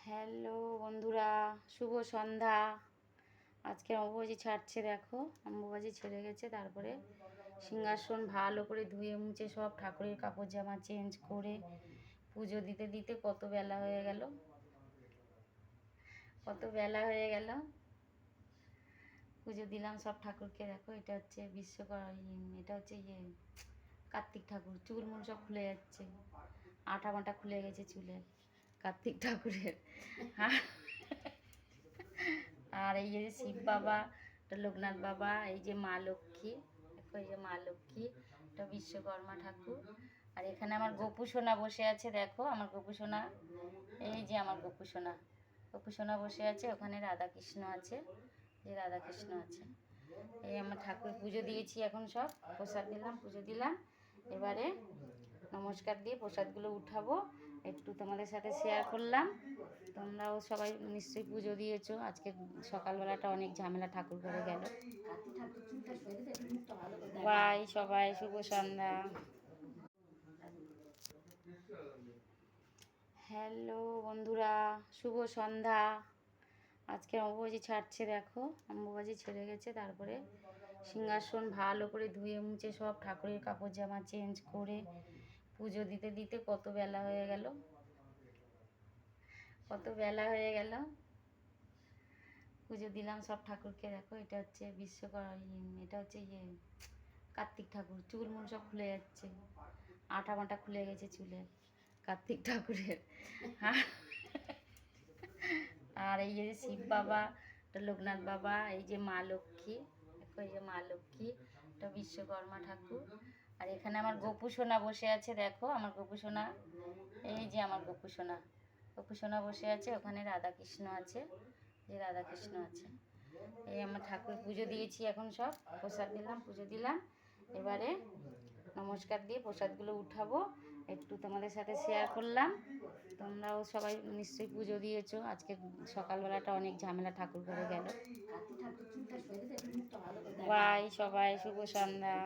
Hello বন্ধুরা, শুভ সন্ধ্যা। আজকে অম্বুবাচী ছাড়ছে, দেখো অম্বুবাচী ছেড়ে গেছে। তারপরে সিংহাসন ভালো করে ধুয়ে মুছে সব ঠাকুরের কাপড় জামা চেঞ্জ করে পুজো দিতে দিতে কত বেলা হয়ে গেল, পুজো দিলাম সব ঠাকুরকে। দেখো এটা হচ্ছে এটা হচ্ছে কার্তিক ঠাকুর। চুল মুল সব খুলে যাচ্ছে, আটা মাটা খুলে গেছে চুলে কার্তিক ঠাকুরের। আর এই যে শিব বাবা, এটা লোকনাথ বাবা, এই যে মা লক্ষ্মী, দেখো এই যে মা লক্ষ্মী, এটা বিশ্বকর্মা ঠাকুর। আর এখানে আমার গোপু সোনা বসে আছে, দেখো আমার গোপু সোনা, এই যে আমার গোপু সোনা বসে আছে। ওখানে রাধাকৃষ্ণ আছে, যে রাধাকৃষ্ণ আছে। এই আমার ঠাকুর পুজো দিয়েছি, এখন সব প্রসাদ দিলাম, পুজো দিলাম। এবারে নমস্কার দিয়ে প্রসাদগুলো উঠাবো, একটু তোমাদের সাথে শেয়ার করলাম। তোমরাও সবাই নিশ্চয়ই পুজো দিয়েছো। আজকে সকালবেলাটা অনেক ঝামেলা ঠাকুর ঘরে গেল। বাই সবাই, শুভ সন্ধ্যা। হ্যালো বন্ধুরা, শুভ সন্ধ্যা। আজকে অম্বুবাচী ছাড়ছে, দেখো অম্বুবাচী ছেড়ে গেছে। তারপরে সিংহাসন ভালো করে ধুয়ে মুছে সব ঠাকুরের কাপড় জামা চেঞ্জ করে পুজো দিতে দিতে কত বেলা হয়ে গেল, পুজো দিলাম সব ঠাকুরকে। দেখো এটা হচ্ছে এটা হচ্ছে কার্তিক ঠাকুর। চুল মুল সব খুলে যাচ্ছে, আটা মাটা খুলে গেছে চুলে কার্তিক ঠাকুরের। আর এই যে শিব বাবা, এটা লোকনাথ বাবা, এই যে মা লক্ষ্মী, দেখো এই যে মা লক্ষ্মী, এটা বিশ্বকর্মা ঠাকুর। আর এখানে আমার গোপু সোনা বসে আছে, দেখো আমার গোপু সোনা, এই যে আমার গোপু সোনা বসে আছে। ওখানে রাধাকৃষ্ণ আছে, যে রাধাকৃষ্ণ আছে। এই আমার ঠাকুর পুজো দিয়েছি, এখন সব প্রসাদ দিলাম, পুজো দিলাম। এবারে নমস্কার দিয়ে প্রসাদগুলো উঠাবো, একটু তোমাদের সাথে শেয়ার করলাম। তোমরাও সবাই নিশ্চয়ই পুজো দিয়েছো। আজকে সকালবেলাটা অনেক ঝামেলা ঠাকুর ঘরে গেল। বাই সবাই, শুভ সন্ধ্যা।